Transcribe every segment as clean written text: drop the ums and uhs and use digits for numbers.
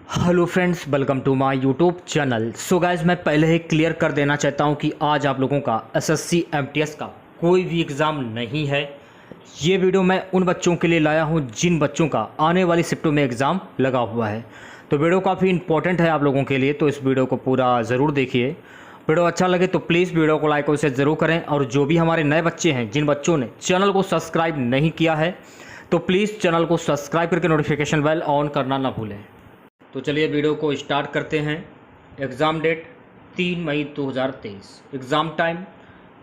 Hello friends, welcome to my YouTube channel. So guys, मैं पहले ही clear कर देना चाहता हूं कि आज आप लोगों का एसएससी एमटीएस का कोई भी एग्ज़ाम नहीं है। ये वीडियो मैं उन बच्चों के लिए लाया हूं जिन बच्चों का आने वाली शिफ्टों में एग्ज़ाम लगा हुआ है। तो वीडियो काफ़ी इंपॉर्टेंट है आप लोगों के लिए, तो इस वीडियो को पूरा ज़रूर देखिए। वीडियो अच्छा लगे तो प्लीज़ वीडियो को लाइक और शेयर ज़रूर करें। और जो भी हमारे नए बच्चे हैं, जिन बच्चों ने चैनल को सब्सक्राइब नहीं किया है, तो प्लीज़ चैनल को सब्सक्राइब करके नोटिफिकेशन बेल ऑन करना ना भूलें। तो चलिए वीडियो को स्टार्ट करते हैं। एग्ज़ाम डेट 3 मई 2023। एग्ज़ाम टाइम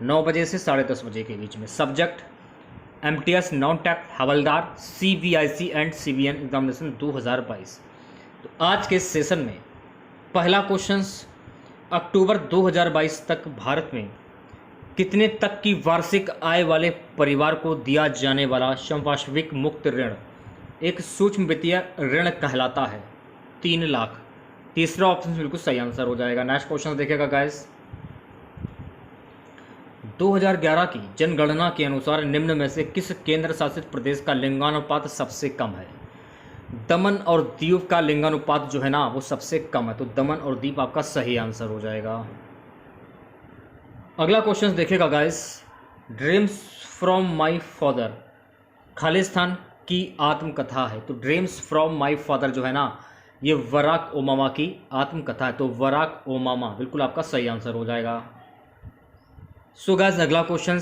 9 बजे से 10:30 बजे के बीच में। Subject MTS non tech havildar CBIC and CBN examination 2022। तो आज के सेशन में पहला क्वेश्चंस, अक्टूबर 2022 तक भारत में कितने तक की वार्षिक आय वाले परिवार को दिया जाने वाला संपार्श्विक मुक्त ऋण एक सूक्ष्म वित्तीय ऋण कहलाता है? 3 लाख। तीसरा ऑप्शन बिल्कुल सही आंसर हो जाएगा। नेक्स्ट क्वेश्चन देखिएगा गाइस। 2011 की जनगणना के अनुसार निम्न में से किस केंद्र शासित प्रदेश का लिंगानुपात सबसे कम है? दमन और दीव का लिंगानुपात जो है ना, वो सबसे कम है, तो दमन और दीव आपका सही आंसर हो जाएगा। अगला क्वेश्चन देखिएगा guys. Dreams from my father Khalistan की आत्मकथा है। तो ड्रीम्स फ्रॉम माई फादर जो है ना, ये बराक ओबामा की आत्मकथा है, तो बराक ओबामा बिल्कुल आपका सही आंसर हो जाएगा। सो गाइस, अगला क्वेश्चन,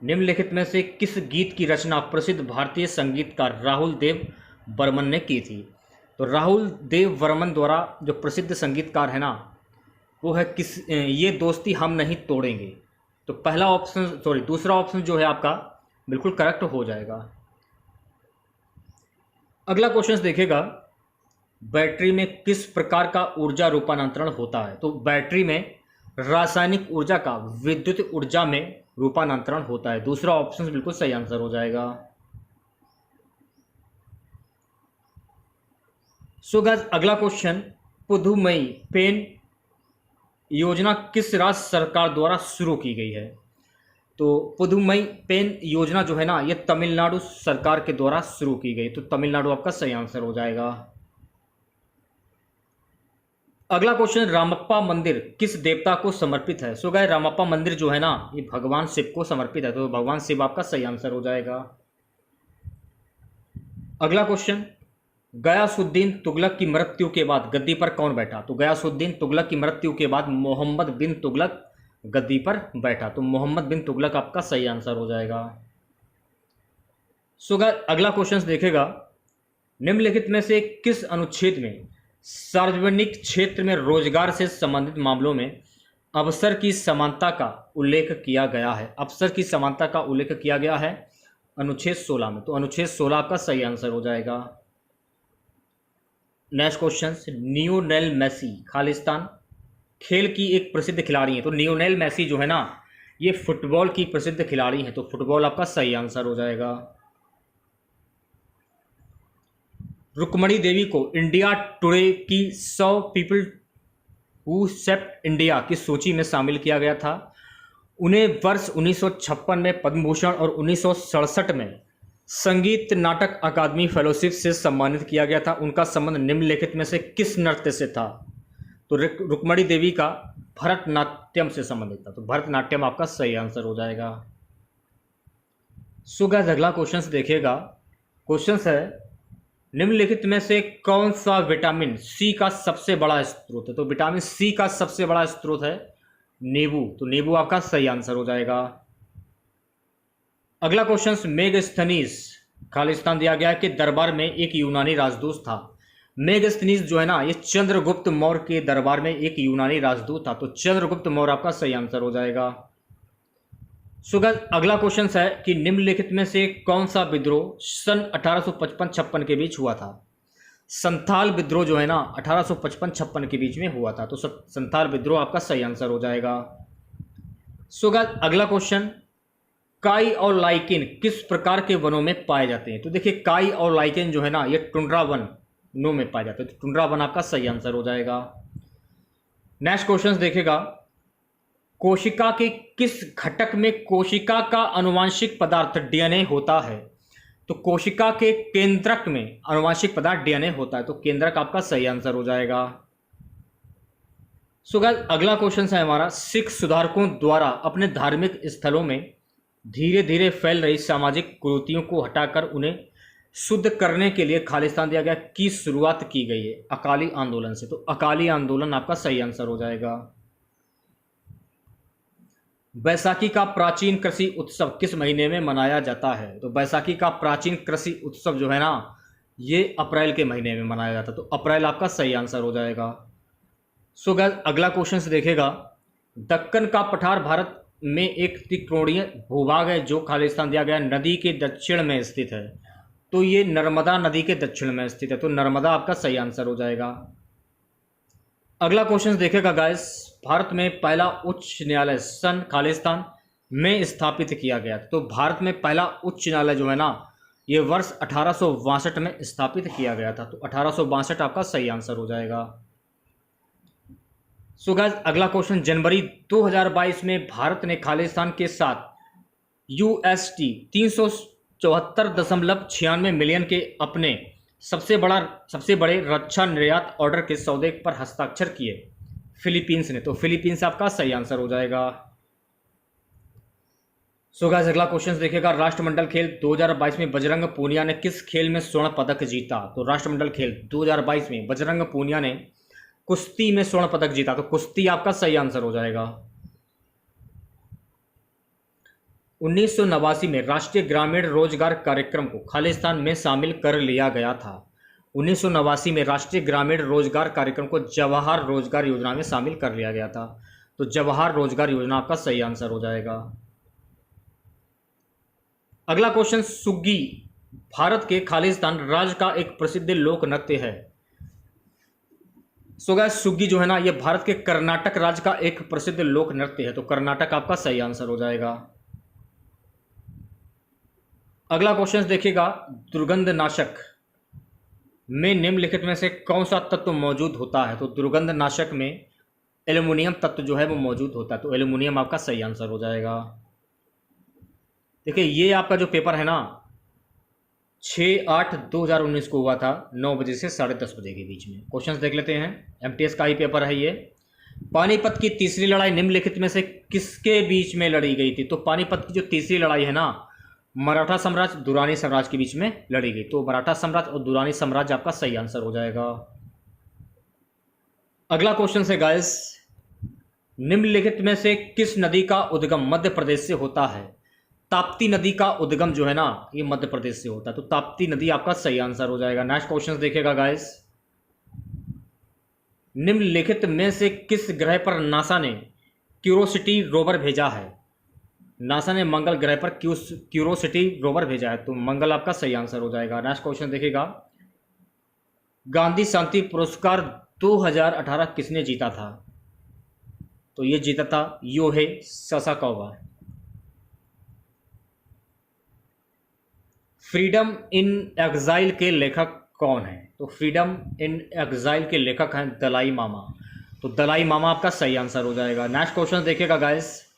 निम्नलिखित में से किस गीत की रचना प्रसिद्ध भारतीय संगीतकार राहुल देव बर्मन ने की थी? तो राहुल देव बर्मन द्वारा जो प्रसिद्ध संगीतकार है ना, वो है ये दोस्ती हम नहीं तोड़ेंगे। तो पहला ऑप्शन दूसरा ऑप्शन जो है आपका बिल्कुल करेक्ट हो जाएगा। अगला क्वेश्चन देखिएगा। बैटरी में किस प्रकार का ऊर्जा रूपांतरण होता है? तो बैटरी में रासायनिक ऊर्जा का विद्युत ऊर्जा में रूपांतरण होता है। दूसरा ऑप्शन बिल्कुल सही आंसर हो जाएगा। सो गाइस, अगला क्वेश्चन, पुदुमई पेन योजना किस राज्य सरकार द्वारा शुरू की गई है? तो पुदुमई पेन योजना जो है ना, ये तमिलनाडु सरकार के द्वारा शुरू की गई, तो तमिलनाडु आपका सही आंसर हो जाएगा। अगला क्वेश्चन, रामप्पा मंदिर किस देवता को समर्पित है? सो गाइस, रामप्पा मंदिर जो है ना, ये भगवान शिव को समर्पित है, तो भगवान शिव आपका सही आंसर हो जाएगा। अगला क्वेश्चन, गयासुद्दीन तुगलक की मृत्यु के बाद गद्दी पर कौन बैठा? तो गयासुद्दीन तुगलक की मृत्यु के बाद मोहम्मद बिन तुगलक गद्दी पर बैठा, तो मोहम्मद बिन तुगलक आपका सही आंसर हो जाएगा। सो गाइस, अगला क्वेश्चन देखेगा। निम्नलिखित में से किस अनुच्छेद में सार्वजनिक क्षेत्र में रोजगार से संबंधित मामलों में अवसर की समानता का उल्लेख किया गया है? अवसर की समानता का उल्लेख किया गया है अनुच्छेद 16 में, तो अनुच्छेद 16 आपका सही आंसर हो जाएगा। Next question, Lionel Messi Khalistan खेल की एक प्रसिद्ध खिलाड़ी है। तो लियोनेल मेसी जो है ना, ये फुटबॉल की प्रसिद्ध खिलाड़ी है, तो फुटबॉल आपका सही आंसर हो जाएगा। रुक्मणी देवी को इंडिया टुडे की 100 पीपल हु शेप्ड इंडिया की सूची में शामिल किया गया था। उन्हें वर्ष 1956 में पद्म भूषण और 1967 में संगीत नाटक अकादमी फेलोशिप से सम्मानित किया गया था। उनका संबंध निम्नलिखित में से किस नृत्य से था? तो रुक्मणी देवी का भरतनाट्यम से संबंधित था, तो भरतनाट्यम आपका सही आंसर हो जाएगा। सो गाइस, अगला क्वेश्चन देखिएगा। क्वेश्चन है, निम्नलिखित में से कौन सा विटामिन सी का सबसे बड़ा स्रोत है? तो विटामिन सी का सबसे बड़ा स्रोत है नींबू, तो नींबू आपका सही आंसर हो जाएगा। अगला क्वेश्चन, मेगस्थनीज खालिस्तान दिया गया कि दरबार में एक यूनानी राजदूत था। मेगस्थनीज जो है ना, ये चंद्रगुप्त मौर्य के दरबार में एक यूनानी राजदूत था, तो चंद्रगुप्त मौर्य आपका सही आंसर हो जाएगा। सो गाइस, अगला क्वेश्चन है कि निम्नलिखित में से कौन सा विद्रोह सन 1855-56 के बीच हुआ था? संथाल विद्रोह जो है ना, 1855-56 के बीच में हुआ था, तो संथाल विद्रोह आपका सही आंसर हो जाएगा। सो गाइस, अगला क्वेश्चन, काई और लाइकेन किस प्रकार के वनों में पाए जाते हैं? तो देखिए, काई और लाइकेन जो है ना, ये टुंड्रा वनों में पाए जाते हैं, तो टुंड्रा वन आपका सही आंसर हो जाएगा। नेक्स्ट क्वेश्चन देखेगा। कोशिका के किस घटक में कोशिका का आनुवंशिक पदार्थ डीएनए होता है? तो कोशिका के केंद्रक में आनुवांशिक पदार्थ डीएनए होता है, तो केंद्रक आपका सही आंसर हो जाएगा। सो गाइस अगला क्वेश्चन है हमारा, सिख सुधारकों द्वारा अपने धार्मिक स्थलों में धीरे धीरे फैल रही सामाजिक कुरीतियों को हटाकर उन्हें शुद्ध करने के लिए खालिस्तान दिया गया की शुरुआत की गई है? अकाली आंदोलन से। तो अकाली आंदोलन आपका सही आंसर हो जाएगा। बैसाखी का प्राचीन कृषि उत्सव किस महीने में मनाया जाता है? तो बैसाखी का प्राचीन कृषि उत्सव जो है ना, ये अप्रैल के महीने में मनाया जाता है, तो अप्रैल आपका सही आंसर हो जाएगा। सो गाइस अगला क्वेश्चन से देखेगा, दक्कन का पठार भारत में एक त्रिकोणीय भूभाग है जो खालिस्तान दिया गया नदी के दक्षिण में स्थित है, तो ये नर्मदा नदी के दक्षिण में स्थित है, तो नर्मदा आपका सही आंसर हो जाएगा। अगला क्वेश्चन देखेगा गाइस, भारत में पहला उच्च न्यायालय सन खालिस्तान में स्थापित किया गया, तो भारत में पहला उच्च न्यायालय जो है ना, ये वर्ष 1862 में स्थापित किया गया था, तो 1862 आपका सही आंसर हो जाएगा। सो गाइस अगला क्वेश्चन, जनवरी 2022 में भारत ने खालिस्तान के साथ USD 374.96 मिलियन के अपने सबसे बड़े रक्षा निर्यात ऑर्डर के सौदे पर हस्ताक्षर किए फिलीपींस ने, तो फिलीपींस आपका सही आंसर हो जाएगा। सो गाइस अगला क्वेश्चन देखेगा, राष्ट्रमंडल खेल 2022 में बजरंग पूनिया ने किस खेल में स्वर्ण पदक जीता? तो राष्ट्रमंडल खेल 2022 में बजरंग पूनिया ने कुश्ती में स्वर्ण पदक जीता, तो कुश्ती आपका सही आंसर हो जाएगा। 1989 में राष्ट्रीय ग्रामीण रोजगार कार्यक्रम को खालिस्तान में शामिल कर लिया गया था। 1989 में राष्ट्रीय ग्रामीण रोजगार कार्यक्रम को जवाहर रोजगार योजना में शामिल कर लिया गया था, तो जवाहर रोजगार योजना आपका सही आंसर हो जाएगा। अगला क्वेश्चन, सुग्गी भारत के खालिस्तान राज्य का एक प्रसिद्ध लोक नृत्य है। सो गाइस सुग्गी जो है ना, ये भारत के कर्नाटक राज्य का एक प्रसिद्ध लोक नृत्य है, तो कर्नाटक आपका सही आंसर हो जाएगा। अगला क्वेश्चन देखिएगा, दुर्गंधनाशक में निम्नलिखित में से कौन सा तत्व मौजूद होता है? तो दुर्गंधनाशक में एल्युमिनियम तत्व जो है वो मौजूद होता है, तो एल्युमिनियम आपका सही आंसर हो जाएगा। देखिए ये आपका जो पेपर है ना, 6/8/2019 को हुआ था, 9 बजे से 10:30 बजे के बीच में। क्वेश्चंस देख लेते हैं, MTS का ही पेपर है ये। पानीपत की तीसरी लड़ाई निम्नलिखित में से किसके बीच में लड़ी गई थी? तो पानीपत की जो तीसरी लड़ाई है ना, मराठा साम्राज्य दुरानी साम्राज्य के बीच में लड़ी गई, तो मराठा साम्राज्य और दुरानी साम्राज्य आपका सही आंसर हो जाएगा। अगला क्वेश्चन है गाइस, निम्नलिखित में से किस नदी का उद्गम मध्य प्रदेश से होता है? ताप्ती नदी का उद्गम जो है ना, ये मध्य प्रदेश से होता है, तो ताप्ती नदी आपका सही आंसर हो जाएगा। नेक्स्ट क्वेश्चन देखेगा गाइस, निम्नलिखित में से किस ग्रह पर नासा ने क्यूरोसिटी रोवर भेजा है? नासा ने मंगल ग्रह पर क्यूरोसिटी रोवर भेजा है, तो मंगल आपका सही आंसर हो जाएगा। नेक्स्ट क्वेश्चन देखेगा, गांधी शांति पुरस्कार 2018 किसने जीता था? तो ये जीता था योहे ससाकावा। फ्रीडम इन एग्जाइल के लेखक कौन है? तो फ्रीडम इन एग्जाइल के लेखक हैं दलाई मामा, तो दलाई मामा आपका सही आंसर हो जाएगा। नेक्स्ट क्वेश्चन देखिएगा गाइस,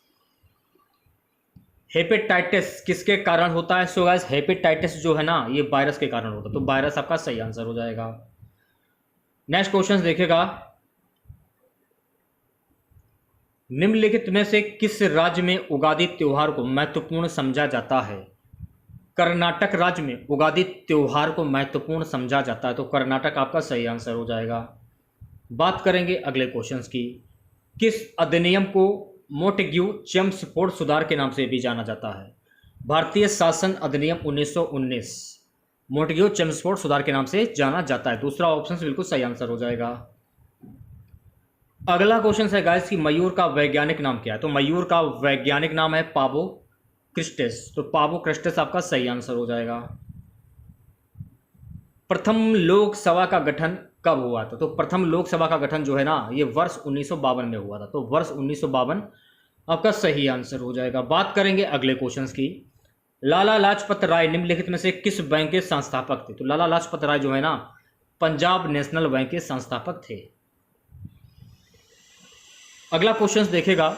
हेपेटाइटिस किसके कारण होता है? सो गाइस हेपेटाइटिस जो है ना, ये वायरस के कारण होता है, तो वायरस आपका सही आंसर हो जाएगा। नेक्स्ट क्वेश्चन देखिएगा, निम्नलिखित में से किस राज्य में उगादी त्योहार को महत्वपूर्ण समझा जाता है? कर्नाटक राज्य में उगादी त्योहार को महत्वपूर्ण समझा जाता है, तो कर्नाटक आपका सही आंसर हो जाएगा। बात करेंगे अगले क्वेश्चंस की, किस अधिनियम को मोंटेग्यू चेम्सफोर्ड सुधार के नाम से भी जाना जाता है? भारतीय शासन अधिनियम 1919 मोंटेग्यू चेम्सफोर्ड सुधार के नाम से जाना जाता है, दूसरा ऑप्शन बिल्कुल सही आंसर हो जाएगा। अगला क्वेश्चन है गाइस कि मयूर का वैज्ञानिक नाम क्या है? तो मयूर का वैज्ञानिक नाम है पाबो क्रिस्टेस, तो पाबो क्रिस्टेस आपका सही आंसर हो जाएगा। प्रथम लोकसभा का गठन कब हुआ था? तो प्रथम लोकसभा का गठन जो है ना, ये वर्ष 1952 में हुआ था, तो वर्ष 1952 आपका सही आंसर हो जाएगा। बात करेंगे अगले क्वेश्चंस की, लाला लाजपत राय निम्नलिखित में से किस बैंक के संस्थापक थे? तो लाला लाजपत राय जो है ना, पंजाब नेशनल बैंक के संस्थापक थे। अगला क्वेश्चन देखेगा,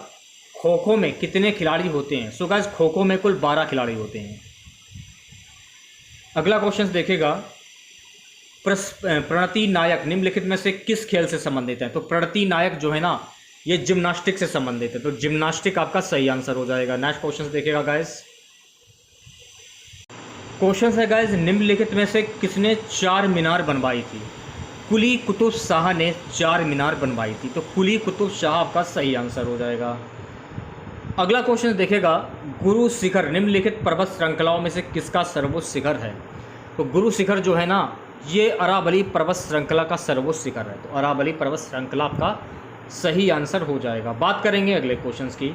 खो खो में कितने खिलाड़ी होते हैं? सो गाइस खो खो में कुल 12 खिलाड़ी होते हैं। अगला क्वेश्चन देखिएगा, प्रणति नायक निम्नलिखित में से किस खेल से संबंधित है? तो प्रणति नायक जो है ना, ये जिम्नास्टिक से संबंधित है, तो जिम्नास्टिक आपका सही आंसर हो जाएगा। नेक्स्ट क्वेश्चन देखिएगा गाइस। क्वेश्चन है गाइस, निम्नलिखित में से किसने चार मीनार बनवाई थी? कुली कुतुब शाह ने चार मीनार बनवाई थी, तो कुली कुतुब शाह आपका सही आंसर हो जाएगा। अगला क्वेश्चन देखेगा, गुरु शिखर निम्नलिखित पर्वत श्रृंखलाओं में से किसका सर्वोच्च शिखर है? तो गुरु शिखर जो है ना, ये अरावली पर्वत श्रृंखला का सर्वोच्च शिखर है, तो अरावली पर्वत श्रृंखला आपका सही आंसर हो जाएगा। बात करेंगे अगले क्वेश्चन की।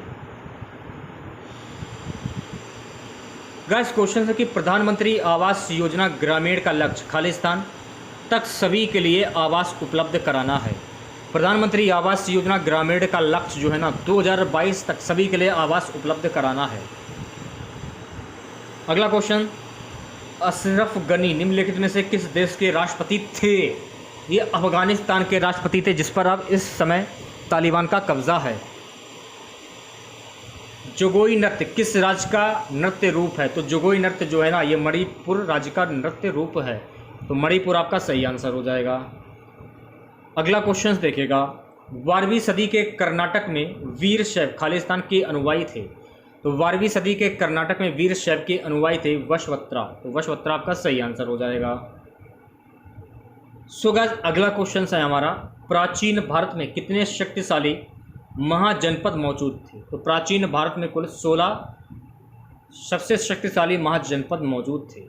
गाइस क्वेश्चन है कि प्रधानमंत्री आवास योजना ग्रामीण का लक्ष्य खालिस्तान तक सभी के लिए आवास उपलब्ध कराना है। प्रधानमंत्री आवास योजना ग्रामीण का लक्ष्य जो है ना 2022 तक सभी के लिए आवास उपलब्ध कराना है। अगला क्वेश्चन, अशरफ गनी निम्नलिखित में से किस देश के राष्ट्रपति थे? ये अफगानिस्तान के राष्ट्रपति थे, जिस पर अब इस समय तालिबान का कब्जा है। जोगोई नृत्य किस राज्य का नृत्य रूप है? तो जोगोई नृत्य जो है ना, ये मणिपुर राज्य का नृत्य रूप है, तो मणिपुर आपका सही आंसर हो जाएगा। अगला क्वेश्चन देखिएगा, 12वीं सदी के कर्नाटक में वीर शैव खालिस्तान के अनुयायी थे, तो 12वीं सदी के कर्नाटक में वीर शैव के अनुयायी थे वशवत्रा, तो वशवत्रा आपका सही आंसर हो जाएगा। सो गाइस अगला क्वेश्चन है हमारा, प्राचीन भारत में कितने शक्तिशाली महाजनपद मौजूद थे? तो प्राचीन भारत में कुल 16 सबसे शक्तिशाली महाजनपद मौजूद थे।